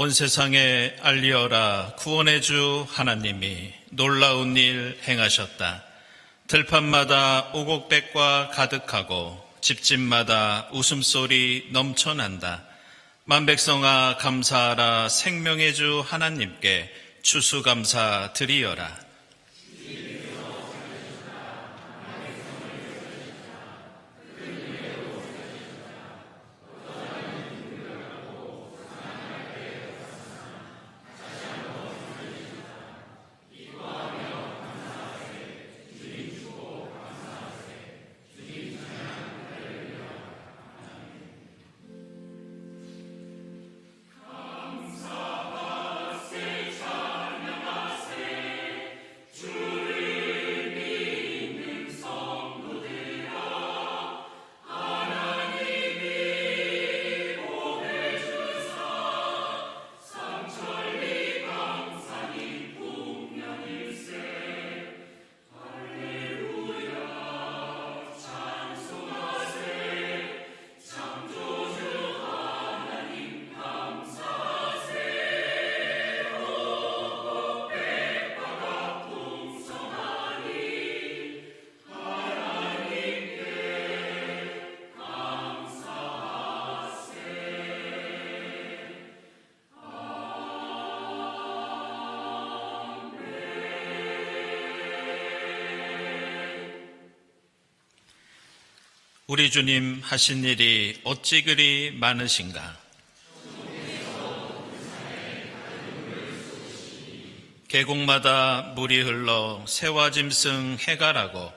온 세상에 알리어라. 구원의 주 하나님이 놀라운 일 행하셨다. 들판마다 오곡백과 가득하고 집집마다 웃음소리 넘쳐난다. 만백성아 감사하라. 생명의 주 하나님께 추수감사 드리어라. 우리 주님 하신 일이 어찌 그리 많으신가. 계곡마다 물이 흘러 새와 짐승 해가라고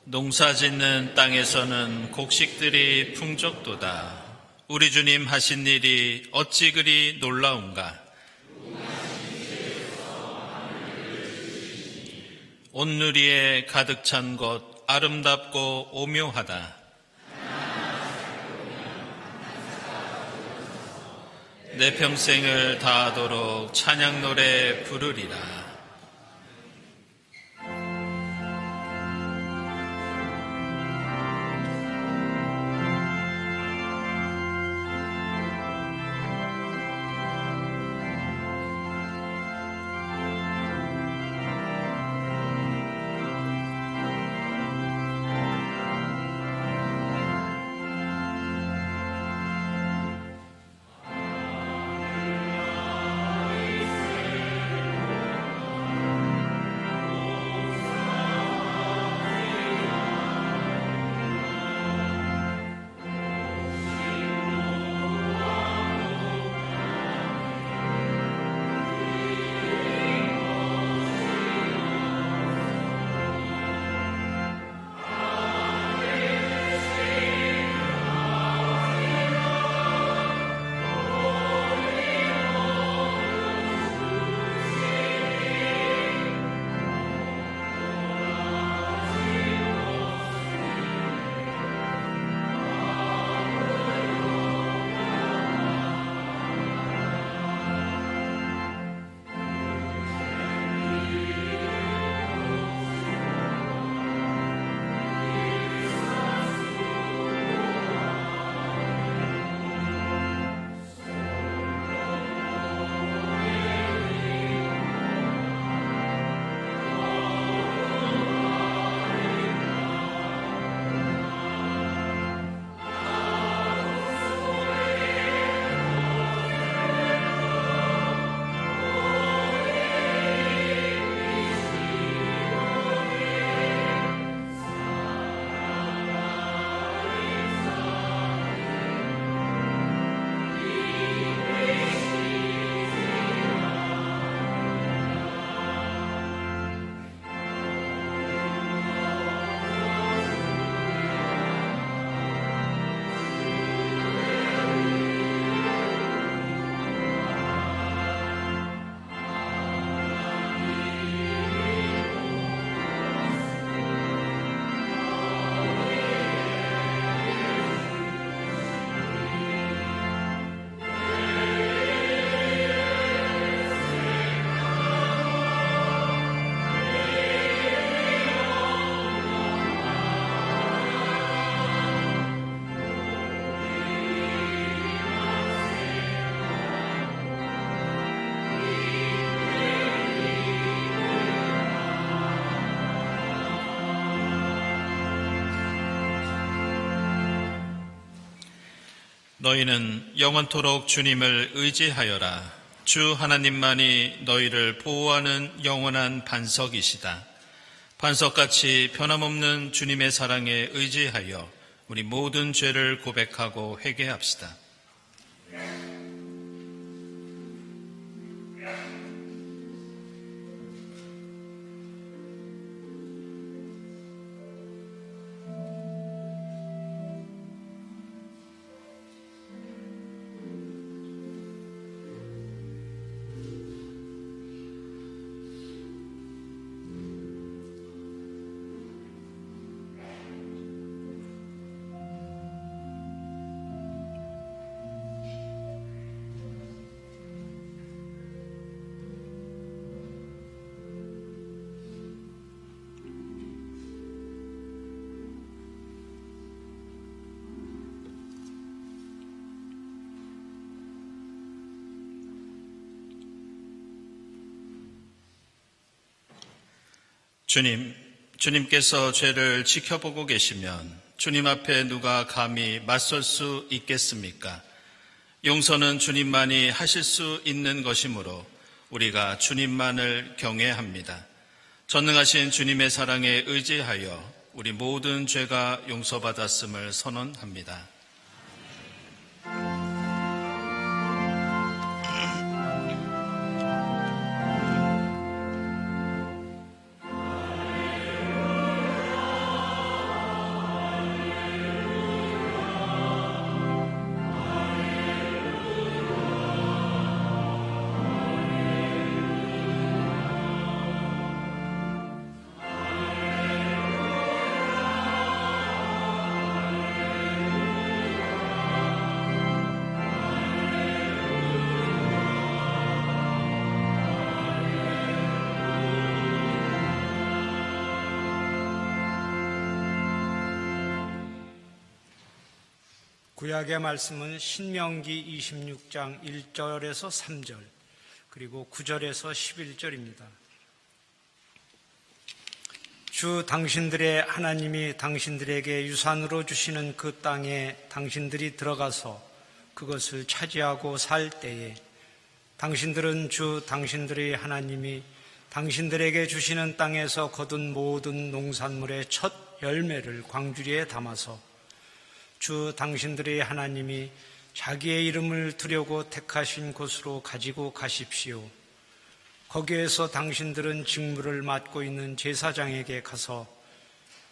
농사짓는 땅에서는 곡식들이 풍족도다. 우리 주님 하신 일이 어찌 그리 놀라운가. 온누리에 가득 찬 곳 아름답고 오묘하다. 내 평생을 다하도록 찬양 노래 부르리라. 너희는 영원토록 주님을 의지하여라. 주 하나님만이 너희를 보호하는 영원한 반석이시다. 반석같이 변함없는 주님의 사랑에 의지하여 우리 모든 죄를 고백하고 회개합시다. 주님께서 죄를 지켜보고 계시면 주님 앞에 누가 감히 맞설 수 있겠습니까? 용서는 주님만이 하실 수 있는 것이므로 우리가 주님만을 경외합니다. 전능하신 주님의 사랑에 의지하여 우리 모든 죄가 용서받았음을 선언합니다. 구약의 말씀은 신명기 26장 1절에서 3절 그리고 9절에서 11절입니다. 주 당신들의 하나님이 당신들에게 유산으로 주시는 그 땅에 당신들이 들어가서 그것을 차지하고 살 때에 당신들은 주 당신들의 하나님이 당신들에게 주시는 땅에서 거둔 모든 농산물의 첫 열매를 광주리에 담아서 주 당신들의 하나님이 자기의 이름을 두려고 택하신 곳으로 가지고 가십시오. 거기에서 당신들은 직무를 맡고 있는 제사장에게 가서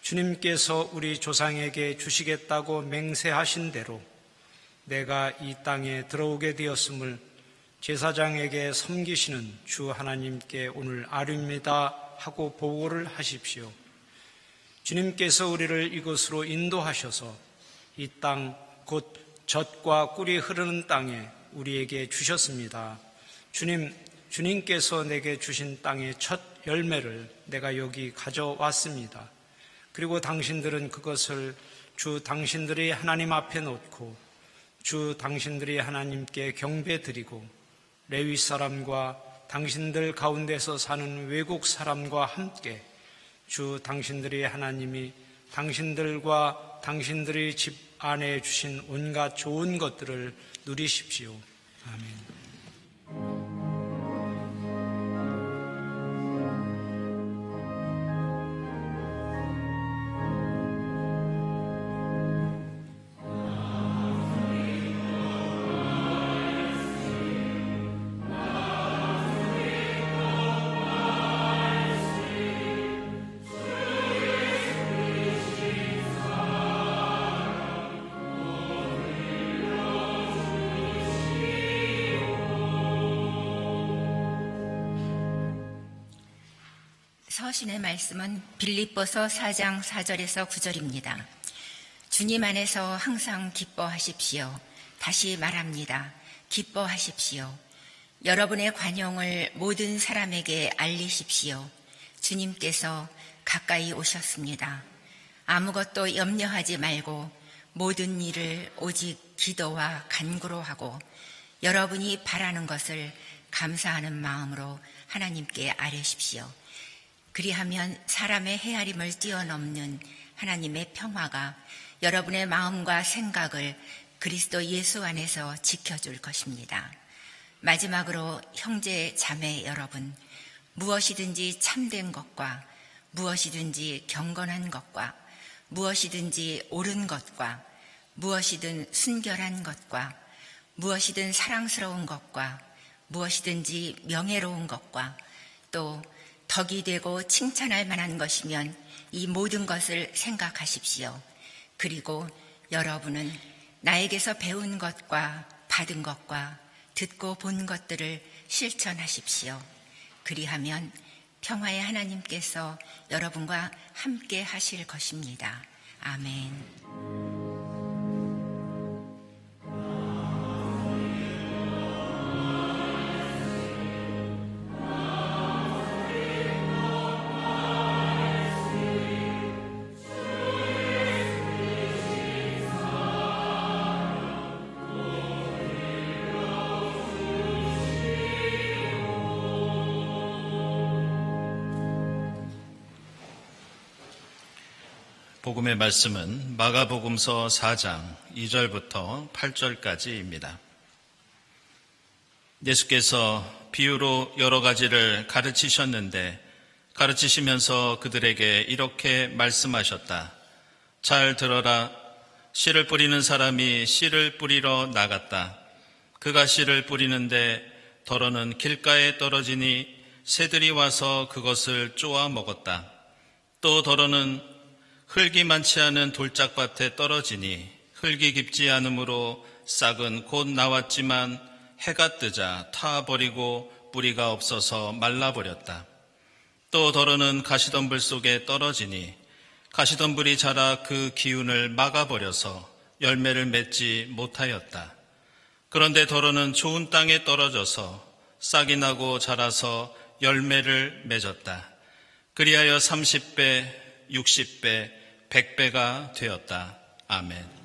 주님께서 우리 조상에게 주시겠다고 맹세하신 대로 내가 이 땅에 들어오게 되었음을 제사장에게 섬기시는 주 하나님께 오늘 아뢰옵니다 하고 보고를 하십시오. 주님께서 우리를 이곳으로 인도하셔서 이 땅 곧 젖과 꿀이 흐르는 땅에 우리에게 주셨습니다. 주님께서 내게 주신 땅의 첫 열매를 내가 여기 가져왔습니다. 그리고 당신들은 그것을 주 당신들의 하나님 앞에 놓고 주 당신들의 하나님께 경배드리고 레위 사람과 당신들 가운데서 사는 외국 사람과 함께 주 당신들의 하나님이 당신들과 당신들의 집 안에 주신 온갖 좋은 것들을 누리십시오. 아멘. 서신의 말씀은 빌립보서 4장 4절에서 9절입니다. 주님 안에서 항상 기뻐하십시오. 다시 말합니다. 기뻐하십시오. 여러분의 관용을 모든 사람에게 알리십시오. 주님께서 가까이 오셨습니다. 아무것도 염려하지 말고 모든 일을 오직 기도와 간구로 하고 여러분이 바라는 것을 감사하는 마음으로 하나님께 아뢰십시오. 그리하면 사람의 헤아림을 뛰어넘는 하나님의 평화가 여러분의 마음과 생각을 그리스도 예수 안에서 지켜줄 것입니다. 마지막으로 형제 자매 여러분, 무엇이든지 참된 것과 무엇이든지 경건한 것과 무엇이든지 옳은 것과 무엇이든 순결한 것과 무엇이든 사랑스러운 것과 무엇이든지 명예로운 것과 또 덕이 되고 칭찬할 만한 것이면 이 모든 것을 생각하십시오. 그리고 여러분은 나에게서 배운 것과 받은 것과 듣고 본 것들을 실천하십시오. 그리하면 평화의 하나님께서 여러분과 함께 하실 것입니다. 아멘. 복음의 말씀은 마가복음서 4장 2절부터 8절까지입니다. 예수께서 비유로 여러 가지를 가르치셨는데 가르치시면서 그들에게 이렇게 말씀하셨다. 잘 들어라. 씨를 뿌리는 사람이 씨를 뿌리러 나갔다. 그가 씨를 뿌리는데 덜어는 길가에 떨어지니 새들이 와서 그것을 쪼아 먹었다. 또 덜어는 흙이 많지 않은 돌짝밭에 떨어지니 흙이 깊지 않으므로 싹은 곧 나왔지만 해가 뜨자 타버리고 뿌리가 없어서 말라버렸다. 또 덜어는 가시덤불 속에 떨어지니 가시덤불이 자라 그 기운을 막아버려서 열매를 맺지 못하였다. 그런데 덜어는 좋은 땅에 떨어져서 싹이 나고 자라서 열매를 맺었다. 그리하여 30배, 60배, 100배가 되었다. 아멘.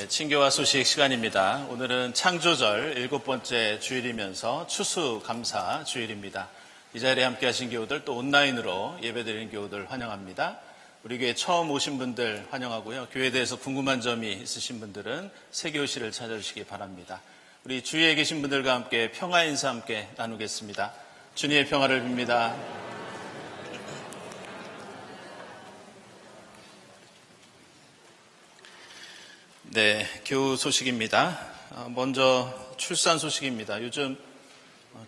친교와 소식 시간입니다. 오늘은 창조절 7번째 주일이면서 추수감사 주일입니다. 이 자리에 함께 하신 교우들 또 온라인으로 예배드리는 교우들 환영합니다. 우리 교회 처음 오신 분들 환영하고요. 교회에 대해서 궁금한 점이 있으신 분들은 세교실을 찾아주시기 바랍니다. 우리 주위에 계신 분들과 함께 평화 인사 함께 나누겠습니다. 주님의 평화를 빕니다. 네, 교우 소식입니다. 먼저 출산 소식입니다. 요즘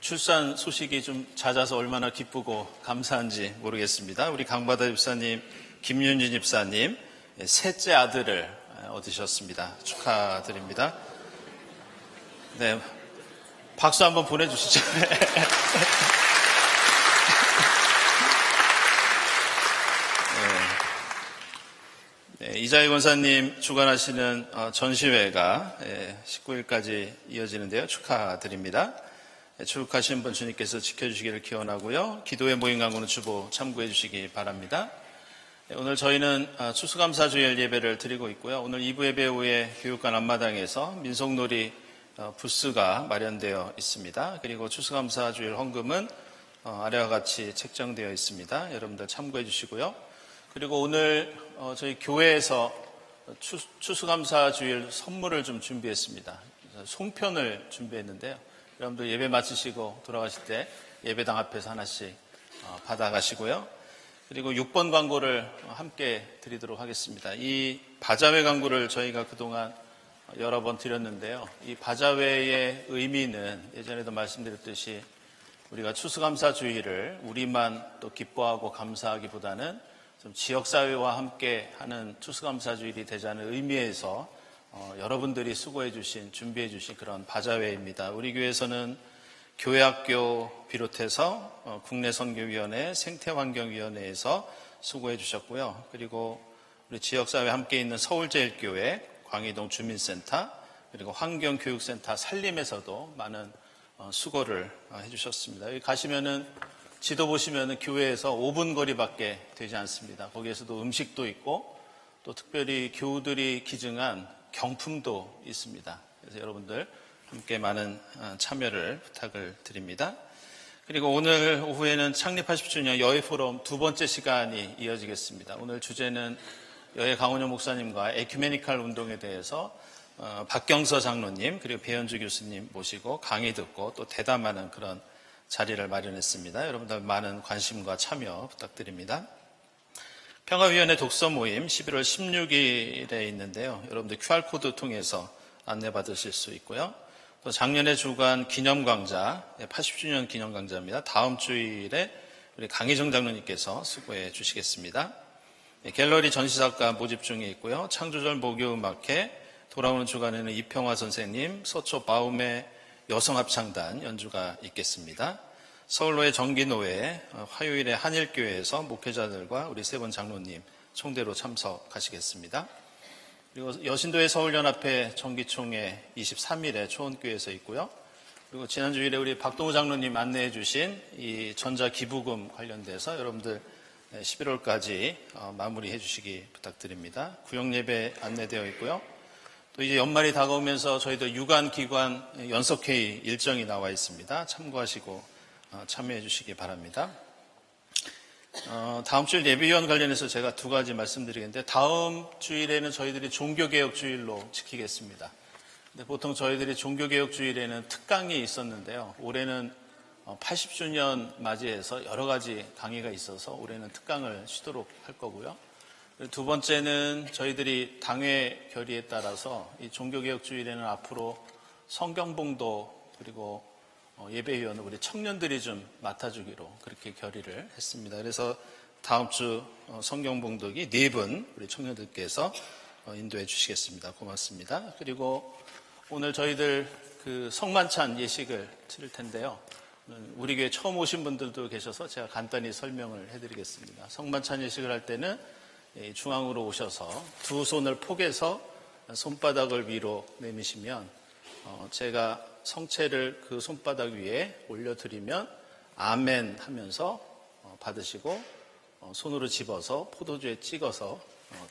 출산 소식이 좀 잦아서 얼마나 기쁘고 감사한지 모르겠습니다. 우리 강바다 집사님, 김윤진 집사님 셋째 아들을 얻으셨습니다. 축하드립니다. 네, 박수 한번 보내주시죠. 네, 이자희 권사님 주관하시는 전시회가 19일까지 이어지는데요. 축하드립니다. 출국하신 분 주님께서 지켜주시기를 기원하고요. 기도의 모임 강구는 주보 참고해 주시기 바랍니다. 오늘 저희는 추수감사주일 예배를 드리고 있고요. 오늘 2부 예배 후에 교육관 앞마당에서 민속놀이 부스가 마련되어 있습니다. 그리고 추수감사주일 헌금은 아래와 같이 책정되어 있습니다. 여러분들 참고해 주시고요. 그리고 오늘 저희 교회에서 추수감사주일 선물을 좀 준비했습니다. 송편을 준비했는데요. 여러분들 예배 마치시고 돌아가실 때 예배당 앞에서 하나씩 받아가시고요. 그리고 6번 광고를 함께 드리도록 하겠습니다. 이 바자회 광고를 저희가 그동안 여러 번 드렸는데요. 이 바자회의 의미는 예전에도 말씀드렸듯이 우리가 추수감사주일을 우리만 또 기뻐하고 감사하기보다는 좀 지역사회와 함께 하는 추수감사주일이 되자는 의미에서 여러분들이 수고해 주신, 준비해 주신 그런 바자회입니다. 우리 교회에서는 교회학교 비롯해서 국내선교위원회, 생태환경위원회에서 수고해 주셨고요. 그리고 우리 지역사회 함께 있는 서울제일교회, 광희동 주민센터, 그리고 환경교육센터 살림에서도 많은 수고를 해주셨습니다. 여기 가시면은 지도 보시면은 교회에서 5분 거리밖에 되지 않습니다. 거기에서도 음식도 있고 또 특별히 교우들이 기증한 경품도 있습니다. 그래서 여러분들 함께 많은 참여를 부탁을 드립니다. 그리고 오늘 오후에는 창립 80주년 여의 포럼 두 번째 시간이 이어지겠습니다. 오늘 주제는 여의 강원영 목사님과 에큐메니칼 운동에 대해서 박경서 장로님 그리고 배현주 교수님 모시고 강의 듣고 또 대담하는 그런 자리를 마련했습니다. 여러분들 많은 관심과 참여 부탁드립니다. 평화위원회 독서 모임 11월 16일에 있는데요. 여러분들 QR코드 통해서 안내받으실 수 있고요. 또 작년에 주관 기념강좌, 80주년 기념강좌입니다. 다음 주일에 우리 강희정 장로님께서 수고해 주시겠습니다. 갤러리 전시작가 모집 중에 있고요. 창조절 목요음악회, 돌아오는 주간에는 이평화 선생님, 서초 바움의 여성합창단 연주가 있겠습니다. 서울로의 정기노회, 화요일에 한일교회에서 목회자들과 우리 세 분 장로님 총대로 참석하시겠습니다. 그리고 여신도의 서울연합회 정기총회 23일에 초원교회에서 있고요. 그리고 지난주일에 우리 박동우 장로님 안내해 주신 이 전자기부금 관련돼서 여러분들 11월까지 마무리해 주시기 부탁드립니다. 구역예배 안내되어 있고요. 또 이제 연말이 다가오면서 저희들 유관기관 연석회의 일정이 나와 있습니다. 참고하시고 참여해 주시기 바랍니다. 다음 주일 예비위원 관련해서 제가 두 가지 말씀드리겠는데 다음 주일에는 저희들이 종교개혁 주일로 지키겠습니다. 근데 보통 저희들이 종교개혁 주일에는 특강이 있었는데요. 올해는 80주년 맞이해서 여러 가지 강의가 있어서 올해는 특강을 쉬도록 할 거고요. 두 번째는 저희들이 당회 결의에 따라서 이 종교개혁 주일에는 앞으로 성경봉도 그리고 예배위원을 우리 청년들이 좀 맡아주기로 그렇게 결의를 했습니다. 그래서 다음 주 성경봉독이 4분 우리 청년들께서 인도해 주시겠습니다. 고맙습니다. 그리고 오늘 저희들 그 성만찬 예식을 치를 텐데요. 우리 교회 처음 오신 분들도 계셔서 제가 간단히 설명을 해드리겠습니다. 성만찬 예식을 할 때는 중앙으로 오셔서 두 손을 포개서 손바닥을 위로 내미시면 제가 성체를 그 손바닥 위에 올려드리면 아멘 하면서 받으시고 손으로 집어서 포도주에 찍어서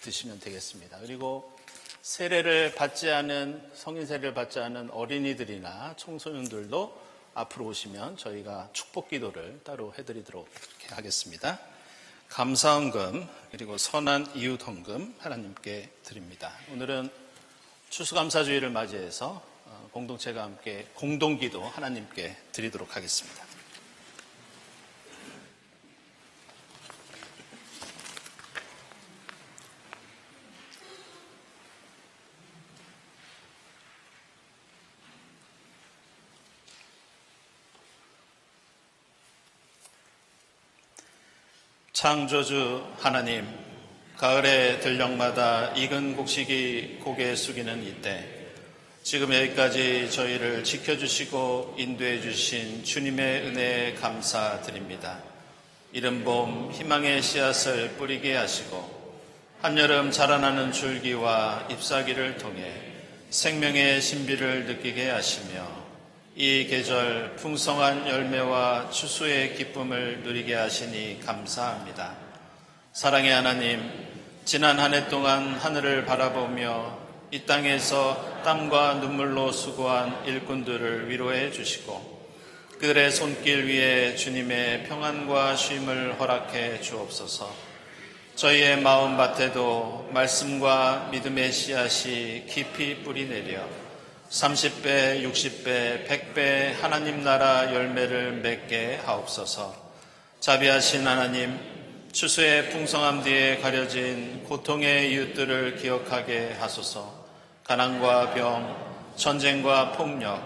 드시면 되겠습니다. 그리고 세례를 받지 않은 성인 세례를 받지 않은 어린이들이나 청소년들도 앞으로 오시면 저희가 축복 기도를 따로 해드리도록 이렇게 하겠습니다. 감사헌금 그리고 선한 이웃헌금 하나님께 드립니다. 오늘은 추수감사주의를 맞이해서 공동체가 함께 공동기도 하나님께 드리도록 하겠습니다. 창조주 하나님, 가을의 들녘마다 익은 곡식이 고개 숙이는 이때 지금 여기까지 저희를 지켜주시고 인도해 주신 주님의 은혜에 감사드립니다. 이른 봄 희망의 씨앗을 뿌리게 하시고 한여름 자라나는 줄기와 잎사귀를 통해 생명의 신비를 느끼게 하시며 이 계절 풍성한 열매와 추수의 기쁨을 누리게 하시니 감사합니다. 사랑의 하나님, 지난 한 해 동안 하늘을 바라보며 이 땅에서 땀과 눈물로 수고한 일꾼들을 위로해 주시고 그들의 손길 위에 주님의 평안과 쉼을 허락해 주옵소서. 저희의 마음밭에도 말씀과 믿음의 씨앗이 깊이 뿌리내려 30배, 60배, 100배 하나님 나라 열매를 맺게 하옵소서. 자비하신 하나님, 추수의 풍성함 뒤에 가려진 고통의 이웃들을 기억하게 하소서. 가난과 병, 전쟁과 폭력,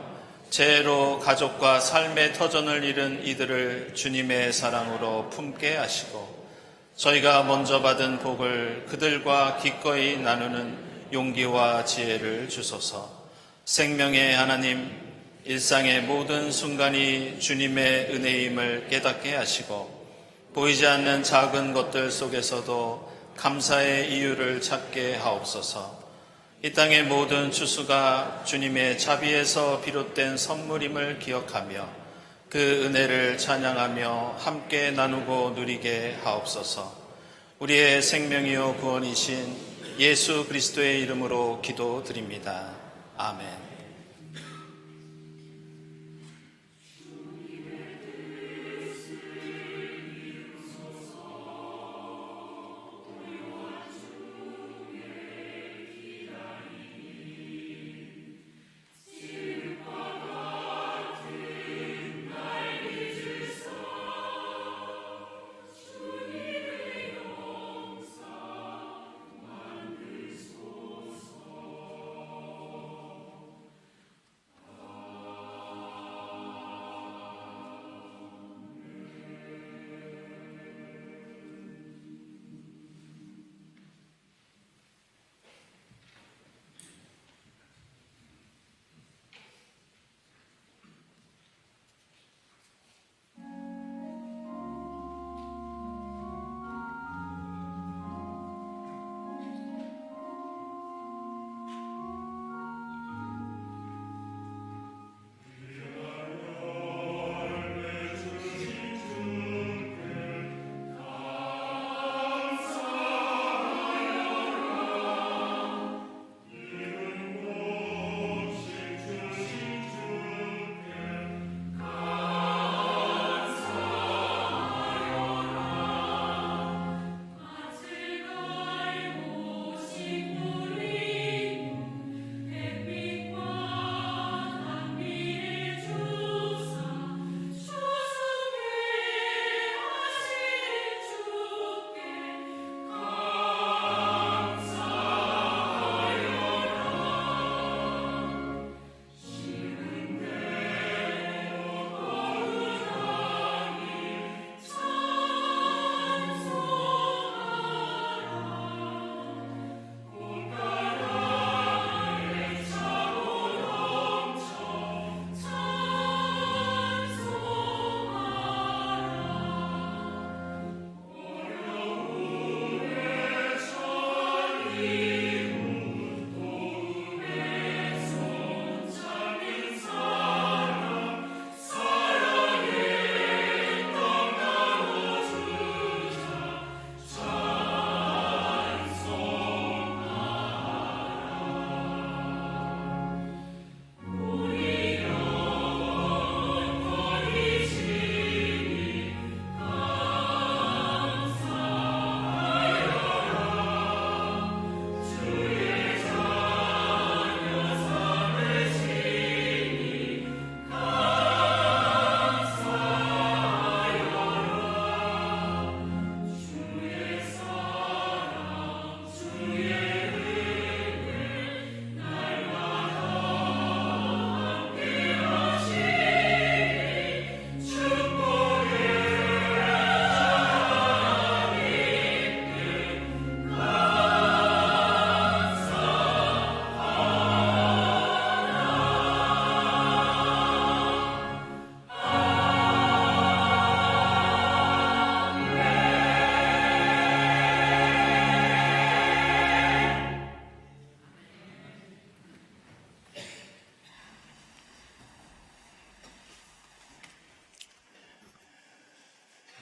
재해로 가족과 삶의 터전을 잃은 이들을 주님의 사랑으로 품게 하시고 저희가 먼저 받은 복을 그들과 기꺼이 나누는 용기와 지혜를 주소서. 생명의 하나님, 일상의 모든 순간이 주님의 은혜임을 깨닫게 하시고 보이지 않는 작은 것들 속에서도 감사의 이유를 찾게 하옵소서. 이 땅의 모든 추수가 주님의 자비에서 비롯된 선물임을 기억하며 그 은혜를 찬양하며 함께 나누고 누리게 하옵소서. 우리의 생명이요 구원이신 예수 그리스도의 이름으로 기도드립니다. 아멘.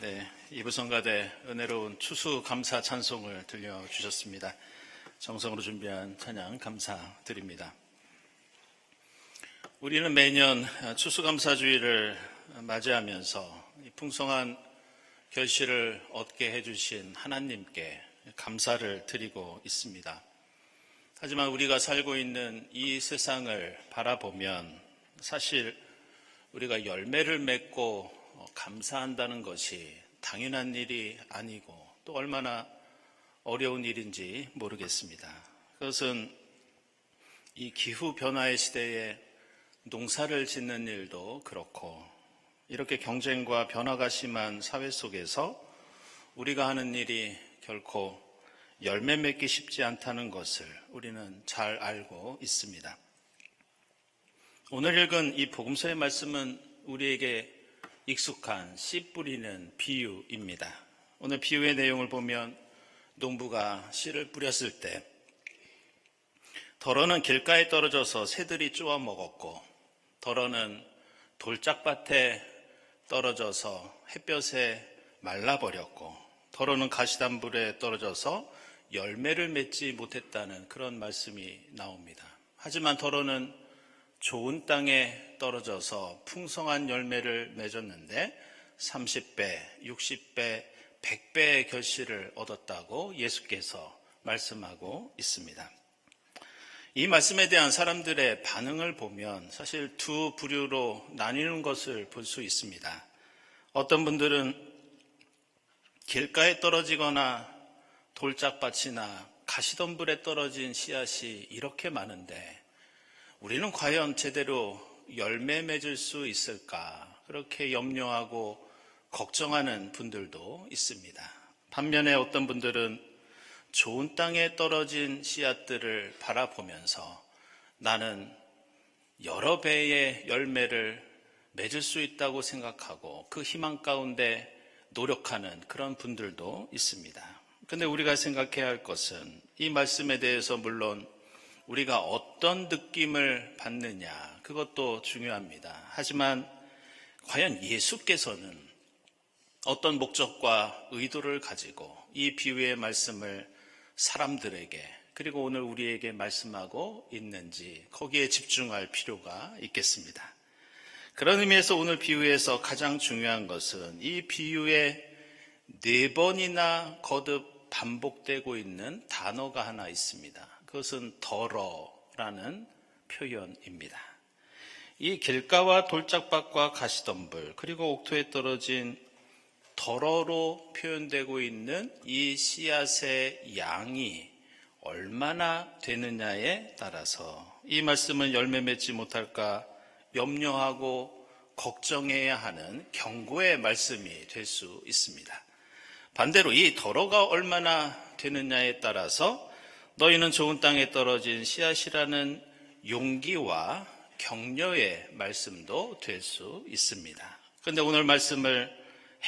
네, 이부성가대 은혜로운 추수 감사 찬송을 들려주셨습니다. 정성으로 준비한 찬양 감사드립니다. 우리는 매년 추수감사주의를 맞이하면서 풍성한 결실을 얻게 해주신 하나님께 감사를 드리고 있습니다. 하지만 우리가 살고 있는 이 세상을 바라보면 사실 우리가 열매를 맺고 감사한다는 것이 당연한 일이 아니고 또 얼마나 어려운 일인지 모르겠습니다. 그것은 이 기후변화의 시대에 농사를 짓는 일도 그렇고 이렇게 경쟁과 변화가 심한 사회 속에서 우리가 하는 일이 결코 열매 맺기 쉽지 않다는 것을 우리는 잘 알고 있습니다. 오늘 읽은 이 복음서의 말씀은 우리에게 익숙한 씨 뿌리는 비유입니다. 오늘 비유의 내용을 보면 농부가 씨를 뿌렸을 때 더러는 길가에 떨어져서 새들이 쪼아 먹었고, 더러는 돌짝밭에 떨어져서 햇볕에 말라버렸고, 더러는 가시덤불에 떨어져서 열매를 맺지 못했다는 그런 말씀이 나옵니다. 하지만 더러는 좋은 땅에 떨어져서 풍성한 열매를 맺었는데 30배, 60배, 100배의 결실을 얻었다고 예수께서 말씀하고 있습니다. 이 말씀에 대한 사람들의 반응을 보면 사실 두 부류로 나뉘는 것을 볼 수 있습니다. 어떤 분들은 길가에 떨어지거나 돌짝밭이나 가시덤불에 떨어진 씨앗이 이렇게 많은데 우리는 과연 제대로 열매 맺을 수 있을까? 그렇게 염려하고 걱정하는 분들도 있습니다. 반면에 어떤 분들은 좋은 땅에 떨어진 씨앗들을 바라보면서 나는 여러 배의 열매를 맺을 수 있다고 생각하고 그 희망 가운데 노력하는 그런 분들도 있습니다. 그런데 우리가 생각해야 할 것은 이 말씀에 대해서 물론 우리가 어떤 느낌을 받느냐 그것도 중요합니다. 하지만 과연 예수께서는 어떤 목적과 의도를 가지고 이 비유의 말씀을 사람들에게 그리고 오늘 우리에게 말씀하고 있는지 거기에 집중할 필요가 있겠습니다. 그런 의미에서 오늘 비유에서 가장 중요한 것은 이 비유에 4번이나 거듭 반복되고 있는 단어가 하나 있습니다. 그것은 더러라는 표현입니다. 이 길가와 돌짝밭과 가시덤불 그리고 옥토에 떨어진 더러로 표현되고 있는 이 씨앗의 양이 얼마나 되느냐에 따라서 이 말씀은 열매 맺지 못할까 염려하고 걱정해야 하는 경고의 말씀이 될 수 있습니다. 반대로 이 더러가 얼마나 되느냐에 따라서 너희는 좋은 땅에 떨어진 씨앗이라는 용기와 격려의 말씀도 될 수 있습니다. 그런데 오늘 말씀을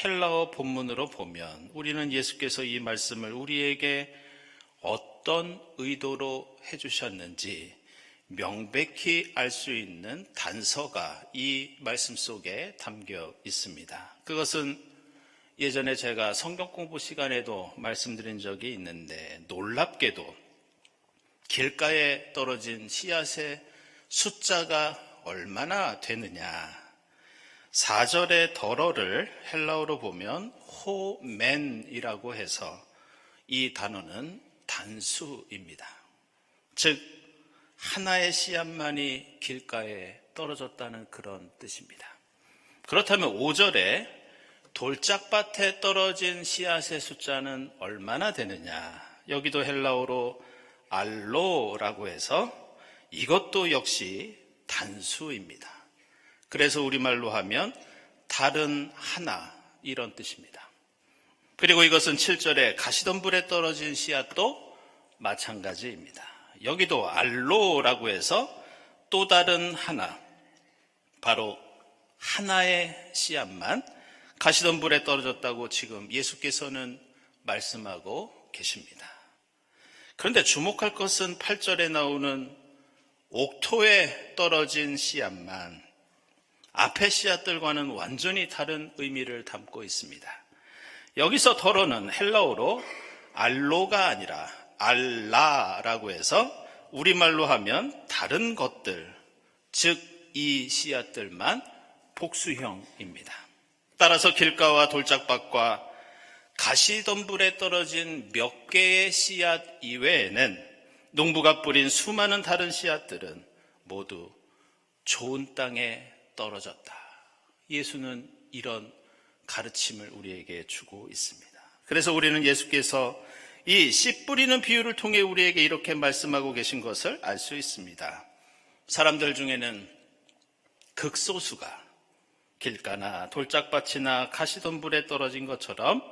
헬라어 본문으로 보면 우리는 예수께서 이 말씀을 우리에게 어떤 의도로 해주셨는지 명백히 알 수 있는 단서가 이 말씀 속에 담겨 있습니다. 그것은 예전에 제가 성경 공부 시간에도 말씀드린 적이 있는데 놀랍게도 길가에 떨어진 씨앗의 숫자가 얼마나 되느냐. 4절의 더러를 헬라어로 보면 호멘이라고 해서 이 단어는 단수입니다. 즉 하나의 씨앗만이 길가에 떨어졌다는 그런 뜻입니다. 그렇다면 5절에 돌짝밭에 떨어진 씨앗의 숫자는 얼마나 되느냐. 여기도 헬라어로 알로라고 해서 이것도 역시 단수입니다. 그래서 우리말로 하면 다른 하나 이런 뜻입니다. 그리고 이것은 7절에 가시덤불에 떨어진 씨앗도 마찬가지입니다. 여기도 알로라고 해서 또 다른 하나, 바로 하나의 씨앗만 가시덤불에 떨어졌다고 지금 예수께서는 말씀하고 계십니다. 그런데 주목할 것은 8절에 나오는 옥토에 떨어진 씨앗만 앞의 씨앗들과는 완전히 다른 의미를 담고 있습니다. 여기서 더러는 헬라어로 알로가 아니라 알라라고 해서 우리말로 하면 다른 것들, 즉 이 씨앗들만 복수형입니다. 따라서 길가와 돌짝밭과 가시덤불에 떨어진 몇 개의 씨앗 이외에는 농부가 뿌린 수많은 다른 씨앗들은 모두 좋은 땅에 떨어졌다. 예수는 이런 가르침을 우리에게 주고 있습니다. 그래서 우리는 예수께서 이 씨 뿌리는 비유를 통해 우리에게 이렇게 말씀하고 계신 것을 알 수 있습니다. 사람들 중에는 극소수가 길가나 돌짝밭이나 가시덤불에 떨어진 것처럼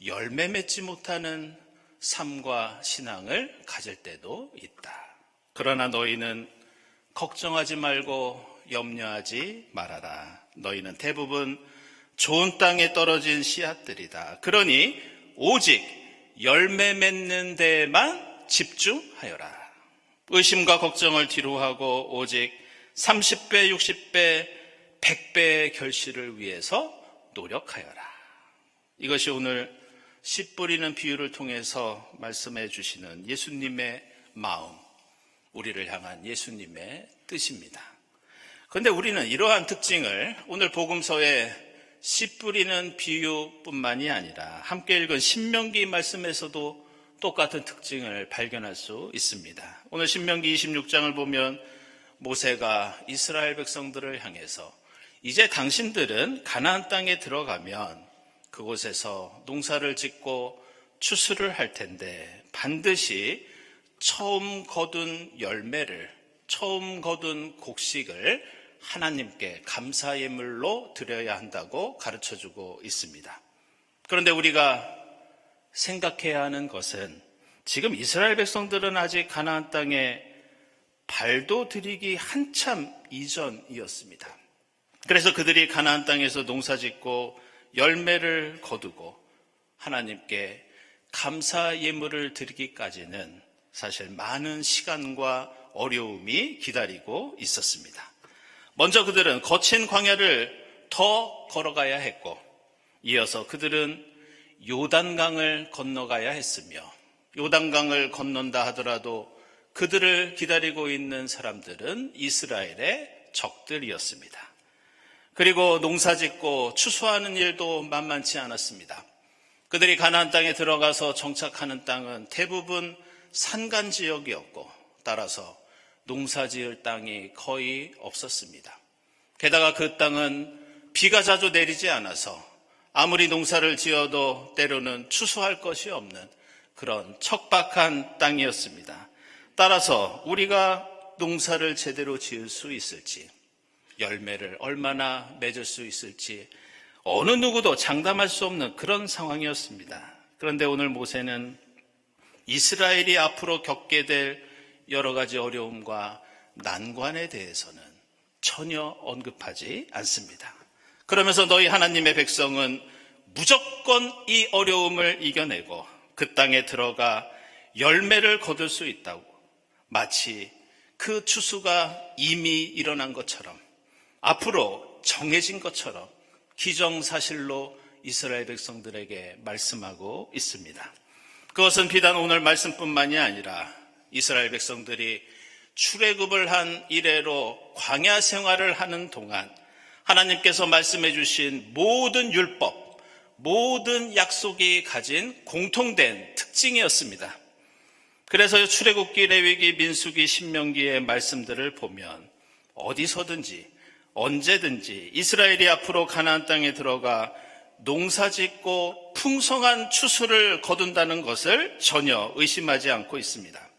열매 맺지 못하는 삶과 신앙을 가질 때도 있다. 그러나 너희는 걱정하지 말고 염려하지 말아라. 너희는 대부분 좋은 땅에 떨어진 씨앗들이다. 그러니 오직 열매 맺는 데에만 집중하여라. 의심과 걱정을 뒤로하고 오직 30배, 60배, 100배의 결실을 위해서 노력하여라. 이것이 오늘 씨 뿌리는 비유를 통해서 말씀해 주시는 예수님의 마음, 우리를 향한 예수님의 뜻입니다. 그런데 우리는 이러한 특징을 오늘 복음서의 씨 뿌리는 비유뿐만이 아니라 함께 읽은 신명기 말씀에서도 똑같은 특징을 발견할 수 있습니다. 오늘 신명기 26장을 보면 모세가 이스라엘 백성들을 향해서 이제 당신들은 가나안 땅에 들어가면 그곳에서 농사를 짓고 추수를 할 텐데 반드시 처음 거둔 열매를, 처음 거둔 곡식을 하나님께 감사 예물로 드려야 한다고 가르쳐주고 있습니다. 그런데 우리가 생각해야 하는 것은 지금 이스라엘 백성들은 아직 가나안 땅에 발도 들이기 한참 이전이었습니다. 그래서 그들이 가나안 땅에서 농사짓고 열매를 거두고 하나님께 감사 예물을 드리기까지는 사실 많은 시간과 어려움이 기다리고 있었습니다. 먼저 그들은 거친 광야를 더 걸어가야 했고, 이어서 그들은 요단강을 건너가야 했으며, 요단강을 건넌다 하더라도 그들을 기다리고 있는 사람들은 이스라엘의 적들이었습니다. 그리고 농사짓고 추수하는 일도 만만치 않았습니다. 그들이 가나안 땅에 들어가서 정착하는 땅은 대부분 산간 지역이었고, 따라서 농사지을 땅이 거의 없었습니다. 게다가 그 땅은 비가 자주 내리지 않아서 아무리 농사를 지어도 때로는 추수할 것이 없는 그런 척박한 땅이었습니다. 따라서 우리가 농사를 제대로 지을 수 있을지, 열매를 얼마나 맺을 수 있을지 어느 누구도 장담할 수 없는 그런 상황이었습니다. 그런데 오늘 모세는 이스라엘이 앞으로 겪게 될 여러 가지 어려움과 난관에 대해서는 전혀 언급하지 않습니다. 그러면서 너희 하나님의 백성은 무조건 이 어려움을 이겨내고 그 땅에 들어가 열매를 거둘 수 있다고, 마치 그 추수가 이미 일어난 것처럼, 앞으로 정해진 것처럼 기정사실로 이스라엘 백성들에게 말씀하고 있습니다. 그것은 비단 오늘 말씀뿐만이 아니라 이스라엘 백성들이 출애굽을 한 이래로 광야 생활을 하는 동안 하나님께서 말씀해 주신 모든 율법, 모든 약속이 가진 공통된 특징이었습니다. 그래서 출애굽기, 레위기, 민수기, 신명기의 말씀들을 보면 어디서든지 언제든지 이스라엘이 앞으로 가나안 땅에 들어가 농사짓고 풍성한 추수를 거둔다는 것을 전혀 의심하지 않고 있습니다.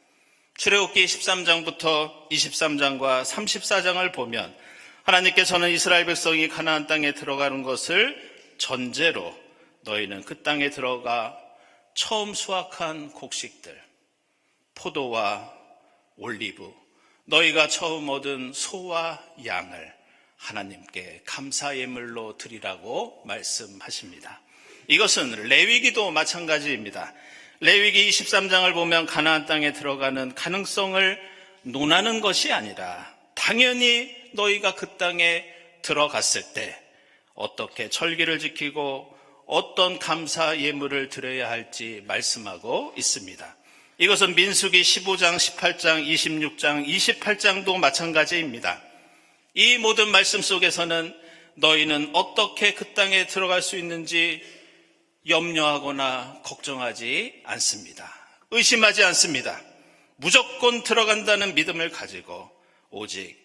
출애굽기 13장부터 23장과 34장을 보면 하나님께서는 이스라엘 백성이 가나안 땅에 들어가는 것을 전제로 너희는 그 땅에 들어가 처음 수확한 곡식들, 포도와 올리브, 너희가 처음 얻은 소와 양을 하나님께 감사 예물로 드리라고 말씀하십니다. 이것은 레위기도 마찬가지입니다. 레위기 23장을 보면 가나안 땅에 들어가는 가능성을 논하는 것이 아니라 당연히 너희가 그 땅에 들어갔을 때 어떻게 철기를 지키고 어떤 감사 예물을 드려야 할지 말씀하고 있습니다. 이것은 민수기 15장, 18장, 26장, 28장도 마찬가지입니다. 이 모든 말씀 속에서는 너희는 어떻게 그 땅에 들어갈 수 있는지 염려하거나 걱정하지 않습니다. 의심하지 않습니다. 무조건 들어간다는 믿음을 가지고 오직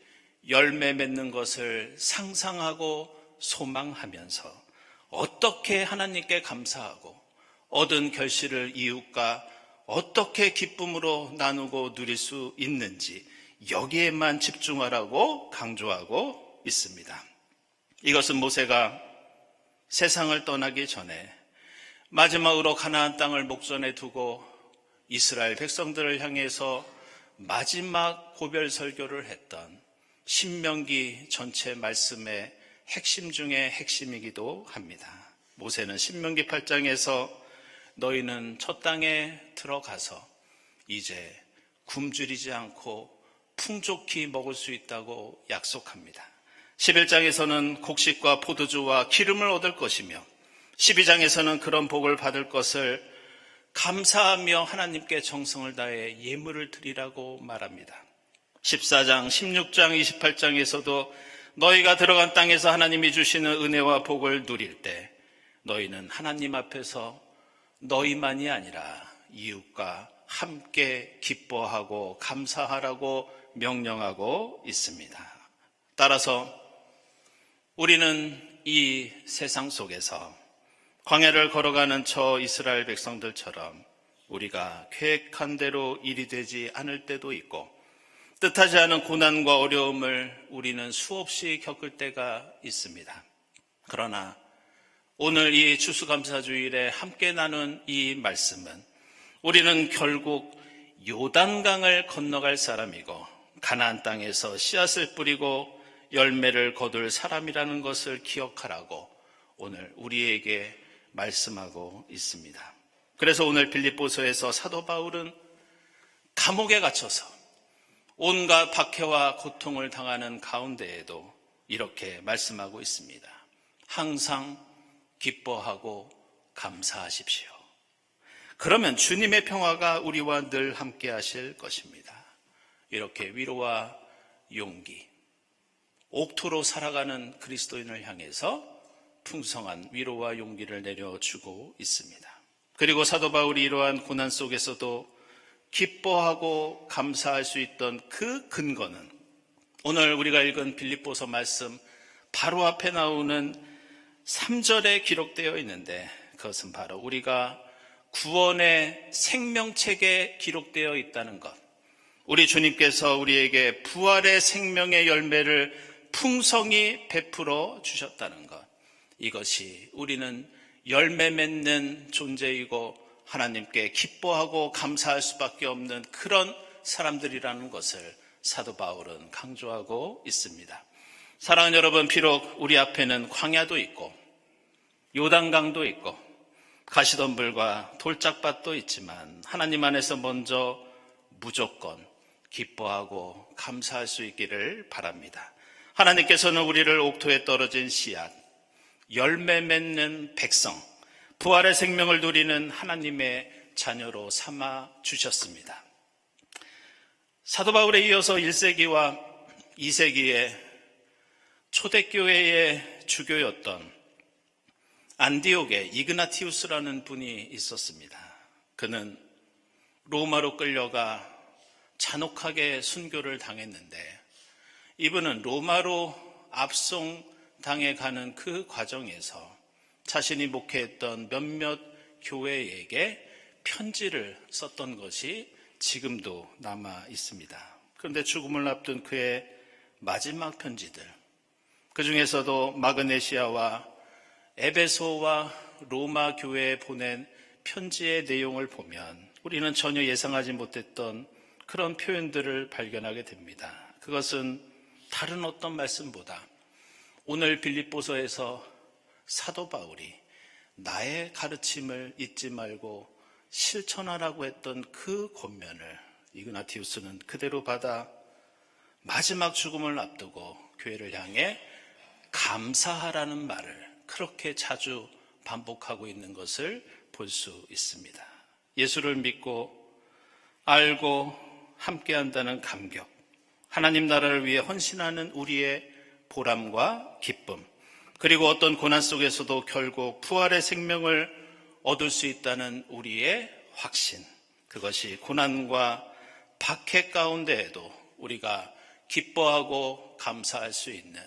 열매 맺는 것을 상상하고 소망하면서 어떻게 하나님께 감사하고 얻은 결실을 이웃과 어떻게 기쁨으로 나누고 누릴 수 있는지 여기에만 집중하라고 강조하고 있습니다. 이것은 모세가 세상을 떠나기 전에 마지막으로 가나안 땅을 목전에 두고 이스라엘 백성들을 향해서 마지막 고별 설교를 했던 신명기 전체 말씀의 핵심 중에 핵심이기도 합니다. 모세는 신명기 8장에서 너희는 첫 땅에 들어가서 이제 굶주리지 않고 풍족히 먹을 수 있다고 약속합니다. 11장에서는 곡식과 포도주와 기름을 얻을 것이며 12장에서는 그런 복을 받을 것을 감사하며 하나님께 정성을 다해 예물을 드리라고 말합니다. 14장, 16장, 28장에서도 너희가 들어간 땅에서 하나님이 주시는 은혜와 복을 누릴 때 너희는 하나님 앞에서 너희만이 아니라 이웃과 함께 기뻐하고 감사하라고 명령하고 있습니다. 따라서 우리는 이 세상 속에서 광야를 걸어가는 저 이스라엘 백성들처럼 우리가 계획한 대로 일이 되지 않을 때도 있고 뜻하지 않은 고난과 어려움을 우리는 수없이 겪을 때가 있습니다. 그러나 오늘 이 추수감사주일에 함께 나눈 이 말씀은 우리는 결국 요단강을 건너갈 사람이고 가나안 땅에서 씨앗을 뿌리고 열매를 거둘 사람이라는 것을 기억하라고 오늘 우리에게 말씀하고 있습니다. 그래서 오늘 빌립보서에서 사도 바울은 감옥에 갇혀서 온갖 박해와 고통을 당하는 가운데에도 이렇게 말씀하고 있습니다. 항상 기뻐하고 감사하십시오. 그러면 주님의 평화가 우리와 늘 함께 하실 것입니다. 이렇게 위로와 용기, 옥토로 살아가는 그리스도인을 향해서 풍성한 위로와 용기를 내려주고 있습니다. 그리고 사도 바울이 이러한 고난 속에서도 기뻐하고 감사할 수 있던 그 근거는 오늘 우리가 읽은 빌립보서 말씀 바로 앞에 나오는 3절에 기록되어 있는데 그것은 바로 우리가 구원의 생명책에 기록되어 있다는 것, 우리 주님께서 우리에게 부활의 생명의 열매를 풍성히 베풀어 주셨다는 것, 이것이 우리는 열매 맺는 존재이고 하나님께 기뻐하고 감사할 수밖에 없는 그런 사람들이라는 것을 사도 바울은 강조하고 있습니다. 사랑하는 여러분, 비록 우리 앞에는 광야도 있고 요단강도 있고 가시덤불과 돌짝밭도 있지만 하나님 안에서 먼저 무조건 기뻐하고 감사할 수 있기를 바랍니다. 하나님께서는 우리를 옥토에 떨어진 씨앗, 열매 맺는 백성, 부활의 생명을 누리는 하나님의 자녀로 삼아 주셨습니다. 사도 바울에 이어서 1세기와 2세기에 초대교회의 주교였던 안디옥에 이그나티우스라는 분이 있었습니다. 그는 로마로 끌려가 잔혹하게 순교를 당했는데 이분은 로마로 압송당해 가는 그 과정에서 자신이 목회했던 몇몇 교회에게 편지를 썼던 것이 지금도 남아 있습니다. 그런데 죽음을 앞둔 그의 마지막 편지들, 그 중에서도 마그네시아와 에베소와 로마 교회에 보낸 편지의 내용을 보면 우리는 전혀 예상하지 못했던 그런 표현들을 발견하게 됩니다. 그것은 다른 어떤 말씀보다 오늘 빌립보서에서 사도 바울이 나의 가르침을 잊지 말고 실천하라고 했던 그 권면을 이그나티우스는 그대로 받아 마지막 죽음을 앞두고 교회를 향해 감사하라는 말을 그렇게 자주 반복하고 있는 것을 볼 수 있습니다. 예수를 믿고 알고 함께한다는 감격, 하나님 나라를 위해 헌신하는 우리의 보람과 기쁨, 그리고 어떤 고난 속에서도 결국 부활의 생명을 얻을 수 있다는 우리의 확신, 그것이 고난과 박해 가운데에도 우리가 기뻐하고 감사할 수 있는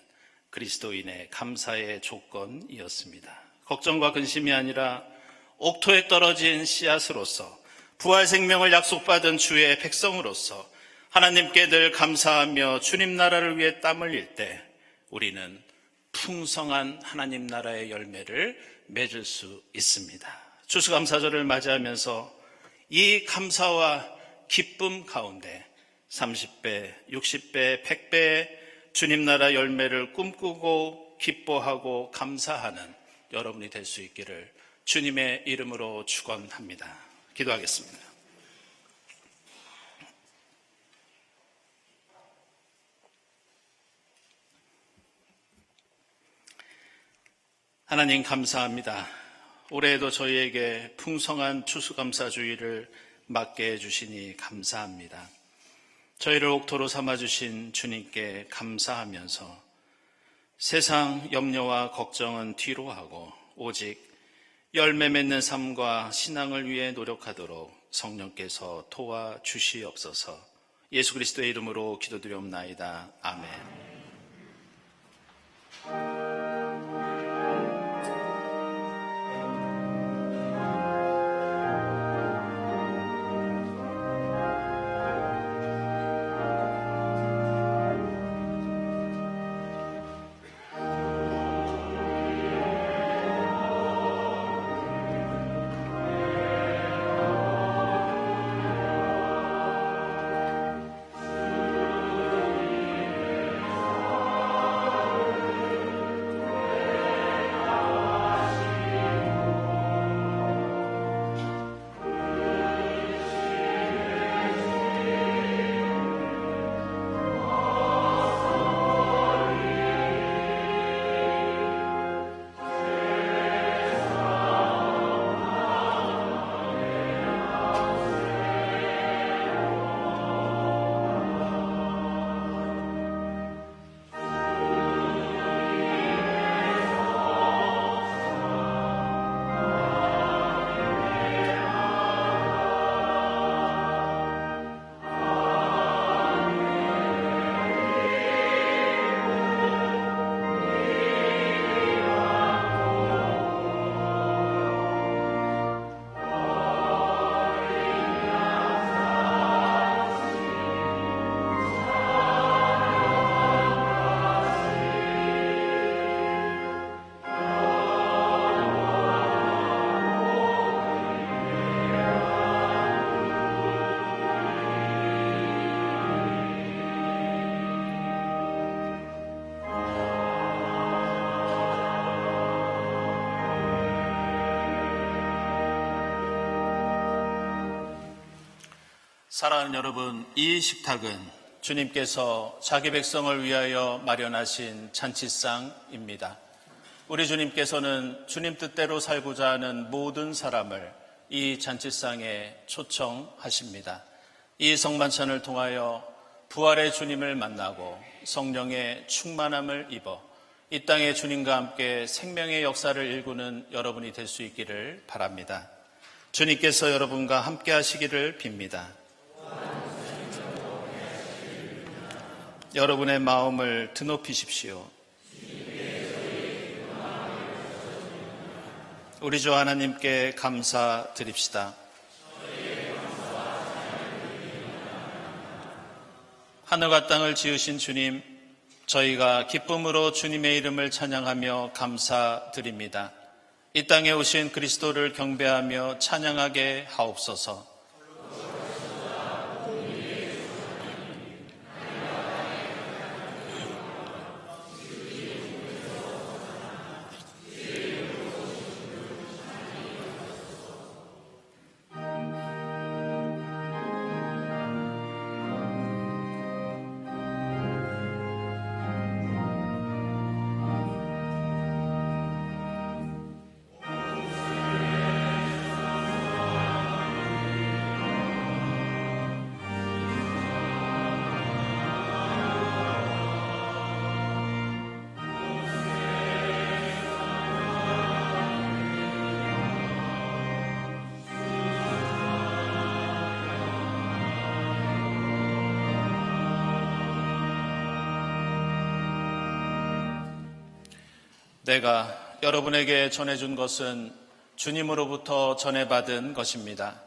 그리스도인의 감사의 조건이었습니다. 걱정과 근심이 아니라 옥토에 떨어진 씨앗으로서 부활 생명을 약속받은 주의 백성으로서 하나님께 늘 감사하며 주님 나라를 위해 땀 흘릴 때 우리는 풍성한 하나님 나라의 열매를 맺을 수 있습니다. 추수감사절을 맞이하면서 이 감사와 기쁨 가운데 30배, 60배, 100배의 주님 나라 열매를 꿈꾸고 기뻐하고 감사하는 여러분이 될 수 있기를 주님의 이름으로 축원합니다. 기도하겠습니다. 하나님 감사합니다. 올해에도 저희에게 풍성한 추수감사주의를 맞게 해주시니 감사합니다. 저희를 옥토로 삼아주신 주님께 감사하면서 세상 염려와 걱정은 뒤로 하고 오직 열매 맺는 삶과 신앙을 위해 노력하도록 성령께서 도와주시옵소서. 예수 그리스도의 이름으로 기도드리옵나이다. 아멘. 사랑하는 여러분, 이 식탁은 주님께서 자기 백성을 위하여 마련하신 잔치상입니다. 우리 주님께서는 주님 뜻대로 살고자 하는 모든 사람을 이 잔치상에 초청하십니다. 이 성만찬을 통하여 부활의 주님을 만나고 성령의 충만함을 입어 이 땅에 주님과 함께 생명의 역사를 일구는 여러분이 될 수 있기를 바랍니다. 주님께서 여러분과 함께 하시기를 빕니다. 여러분의 마음을 드높이십시오. 우리 주 하나님께 감사드립시다. 하늘과 땅을 지으신 주님, 저희가 기쁨으로 주님의 이름을 찬양하며 감사드립니다. 이 땅에 오신 그리스도를 경배하며 찬양하게 하옵소서. 내가 여러분에게 전해준 것은 주님으로부터 전해받은 것입니다.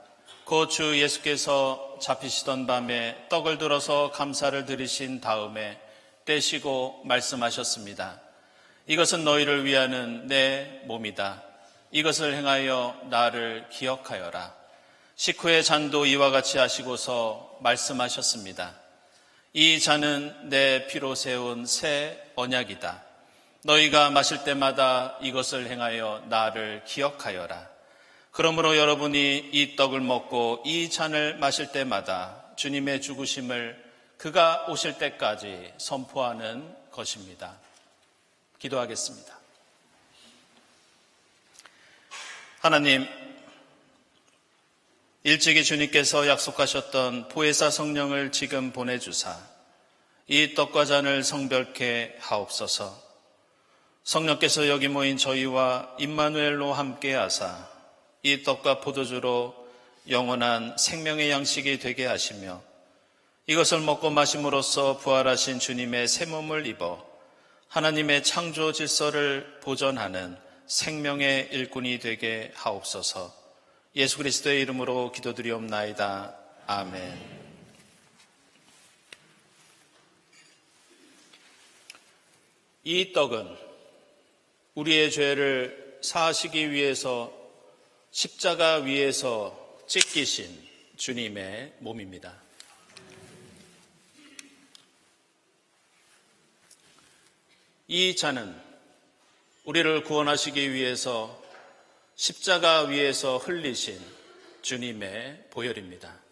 곧 주 예수께서 잡히시던 밤에 떡을 들어서 감사를 드리신 다음에 떼시고 말씀하셨습니다. 이것은 너희를 위하는 내 몸이다. 이것을 행하여 나를 기억하여라. 식후의 잔도 이와 같이 하시고서 말씀하셨습니다. 이 잔은 내 피로 세운 새 언약이다. 너희가 마실 때마다 이것을 행하여 나를 기억하여라. 그러므로 여러분이 이 떡을 먹고 이 잔을 마실 때마다 주님의 죽으심을 그가 오실 때까지 선포하는 것입니다. 기도하겠습니다. 하나님, 일찍이 주님께서 약속하셨던 보혜사 성령을 지금 보내주사 이 떡과 잔을 성별케 하옵소서. 성령께서 여기 모인 저희와 임마누엘로 함께하사 이 떡과 포도주로 영원한 생명의 양식이 되게 하시며 이것을 먹고 마심으로써 부활하신 주님의 새 몸을 입어 하나님의 창조 질서를 보존하는 생명의 일꾼이 되게 하옵소서. 예수 그리스도의 이름으로 기도드리옵나이다. 아멘. 이 떡은 우리의 죄를 사하시기 위해서 십자가 위에서 찢기신 주님의 몸입니다. 이 잔은 우리를 구원하시기 위해서 십자가 위에서 흘리신 주님의 보혈입니다.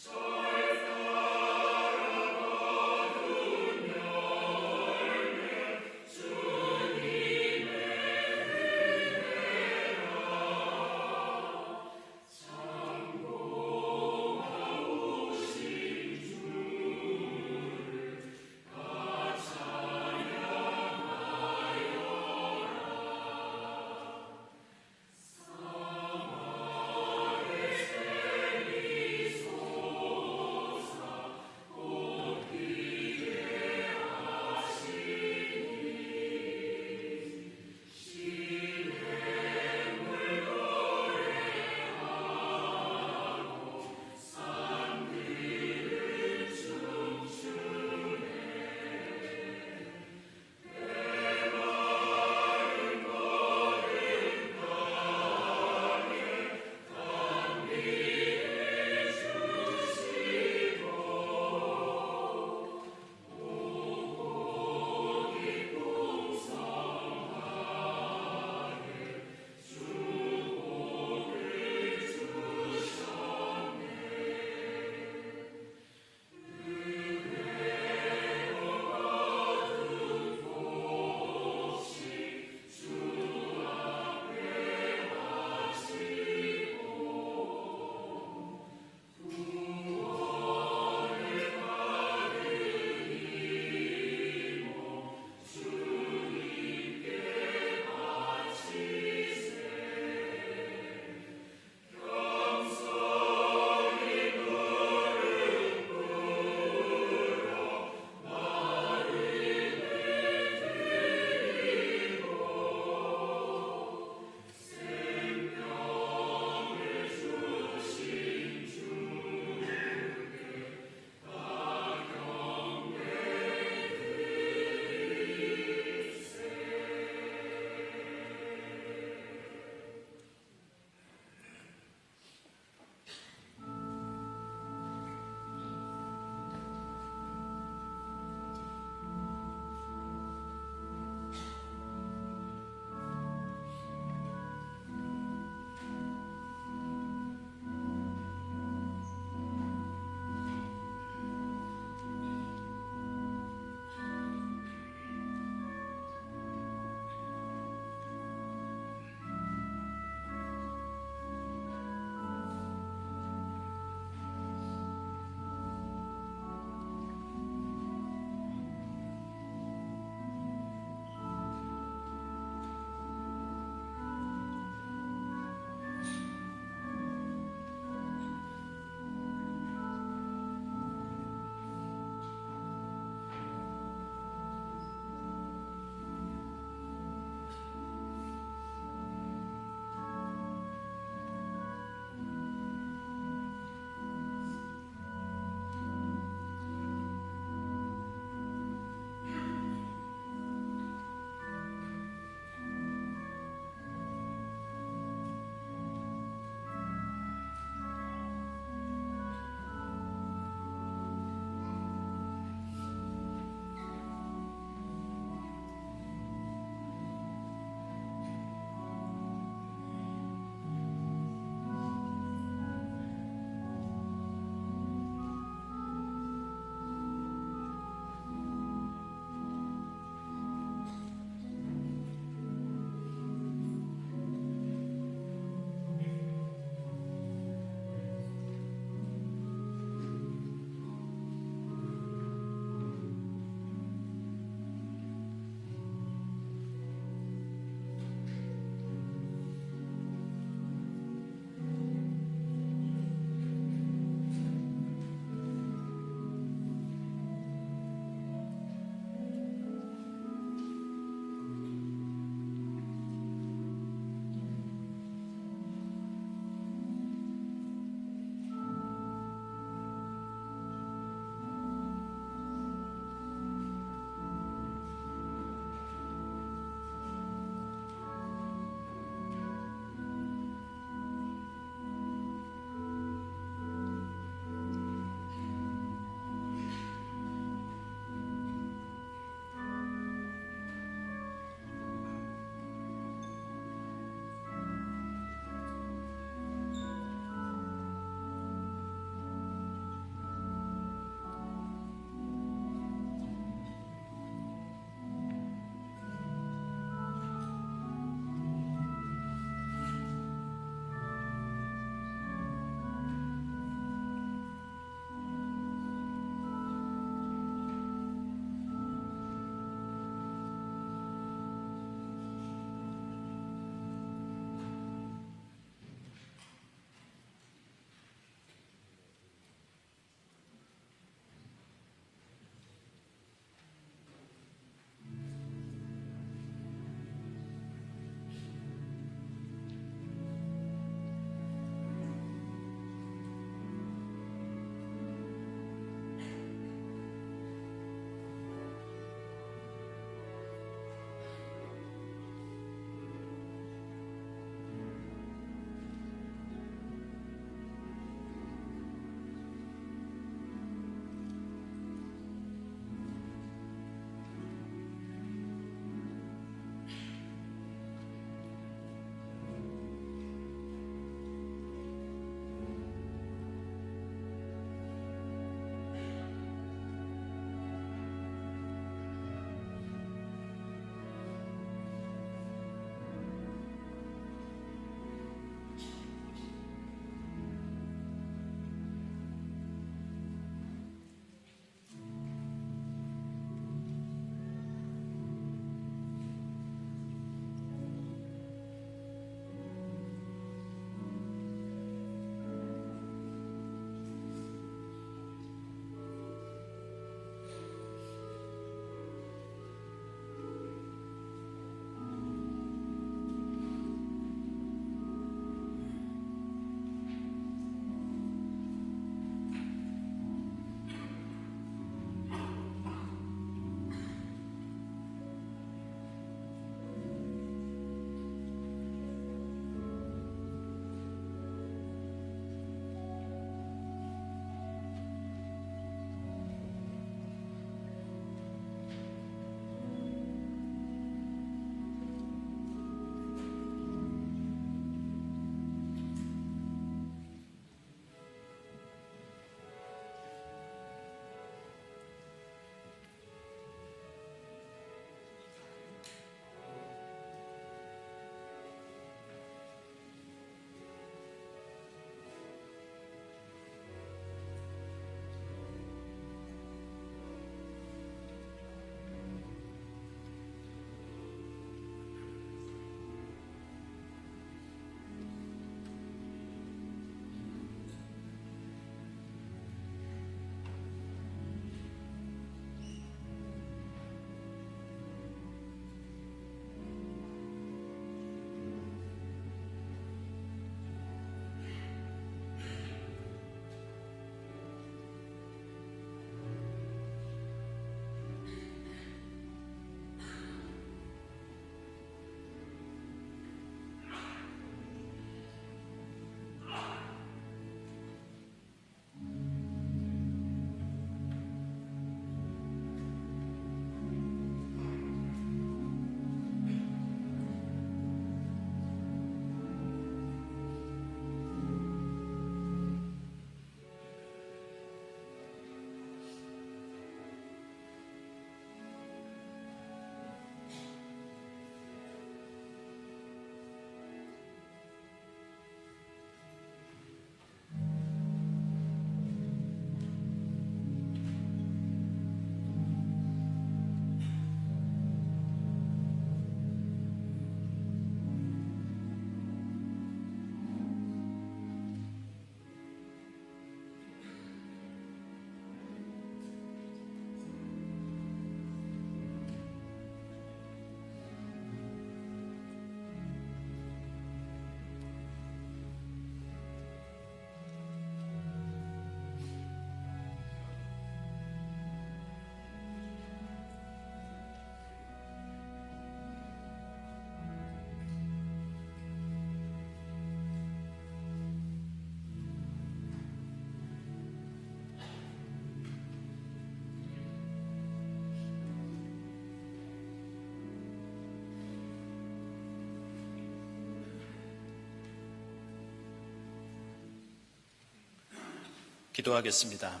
기도하겠습니다.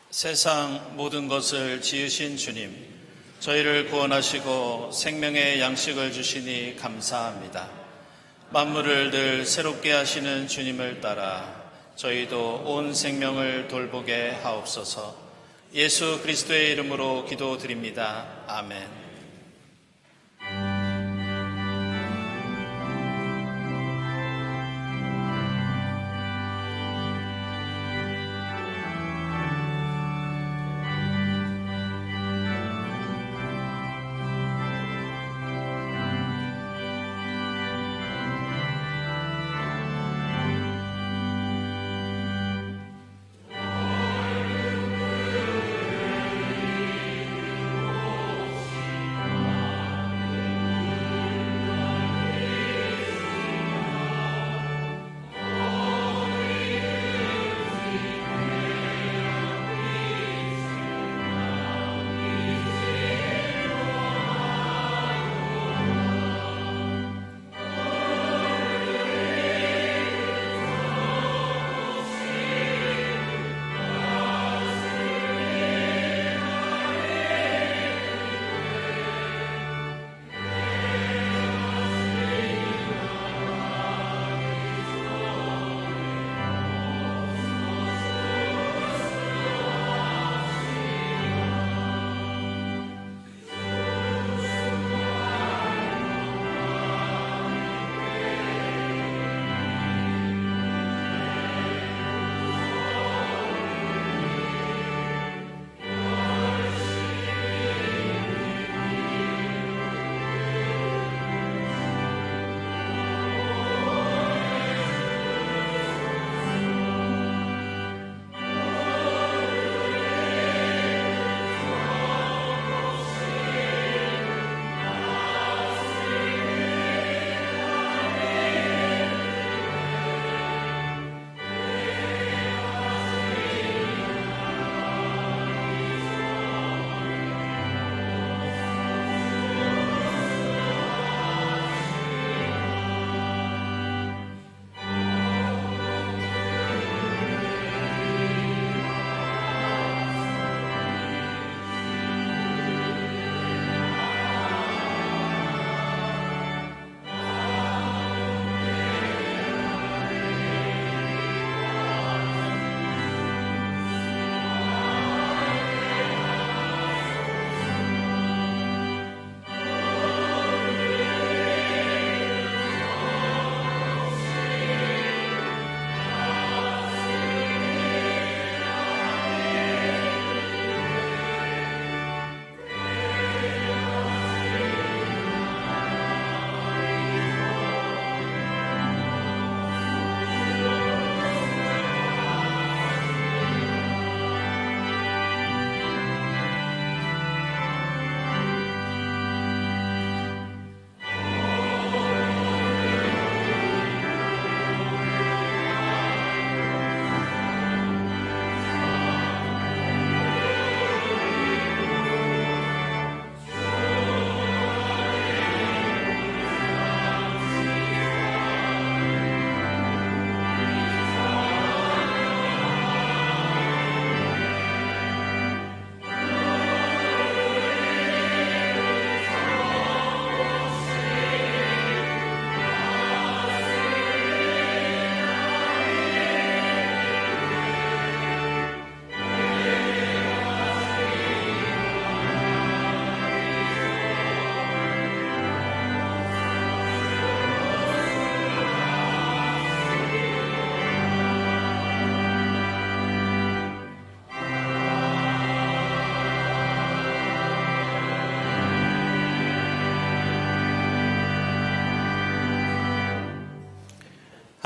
세상 모든 것을 지으신 주님, 저희를 구원하시고 생명의 양식을 주시니 감사합니다. 만물을 늘 새롭게 하시는 주님을 따라 저희도 온 생명을 돌보게 하옵소서. 예수 그리스도의 이름으로 기도드립니다. 아멘.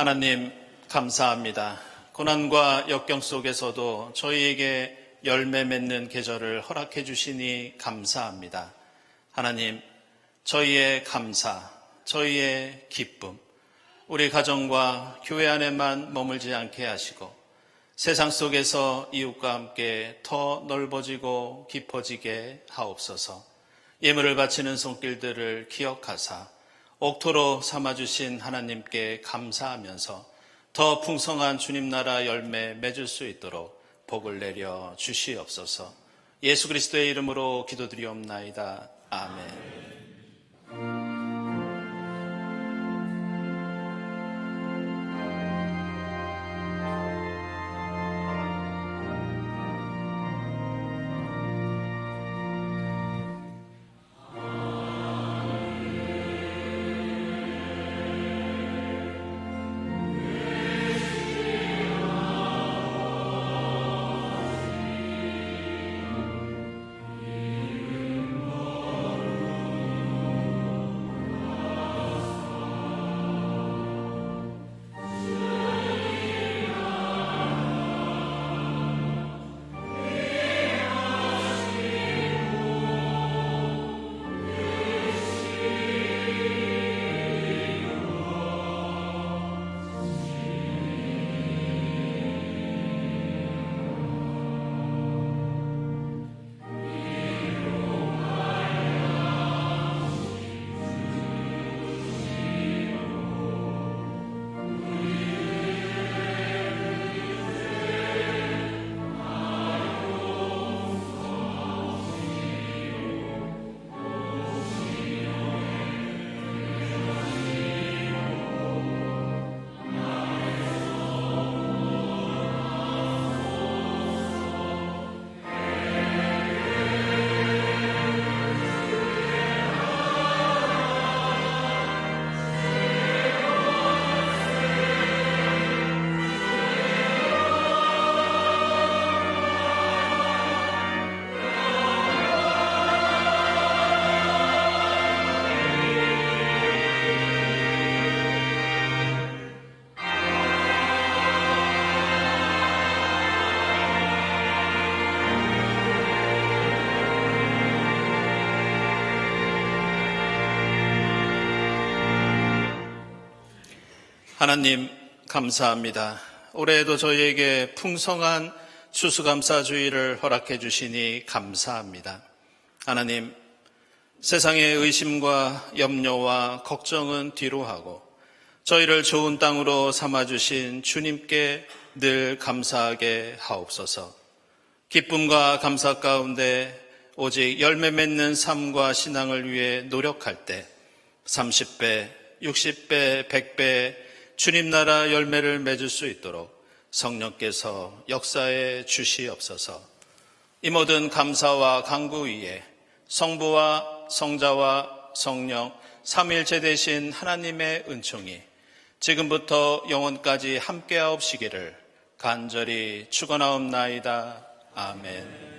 하나님 감사합니다. 고난과 역경 속에서도 저희에게 열매 맺는 계절을 허락해 주시니 감사합니다. 하나님, 저희의 감사, 저희의 기쁨, 우리 가정과 교회 안에만 머물지 않게 하시고 세상 속에서 이웃과 함께 더 넓어지고 깊어지게 하옵소서. 예물을 바치는 손길들을 기억하사 옥토로 삼아주신 하나님께 감사하면서 더 풍성한 주님 나라 열매 맺을 수 있도록 복을 내려 주시옵소서. 예수 그리스도의 이름으로 기도드리옵나이다. 아멘. 하나님 감사합니다. 올해에도 저희에게 풍성한 추수감사주의를 허락해 주시니 감사합니다. 하나님, 세상의 의심과 염려와 걱정은 뒤로 하고 저희를 좋은 땅으로 삼아주신 주님께 늘 감사하게 하옵소서. 기쁨과 감사 가운데 오직 열매 맺는 삶과 신앙을 위해 노력할 때 30배, 60배, 100배 주님 나라 열매를 맺을 수 있도록 성령께서 역사해 주시옵소서. 이 모든 감사와 간구 위에 성부와 성자와 성령 삼위일체 되신 하나님의 은총이 지금부터 영원까지 함께하옵시기를 간절히 축원하옵나이다. 아멘.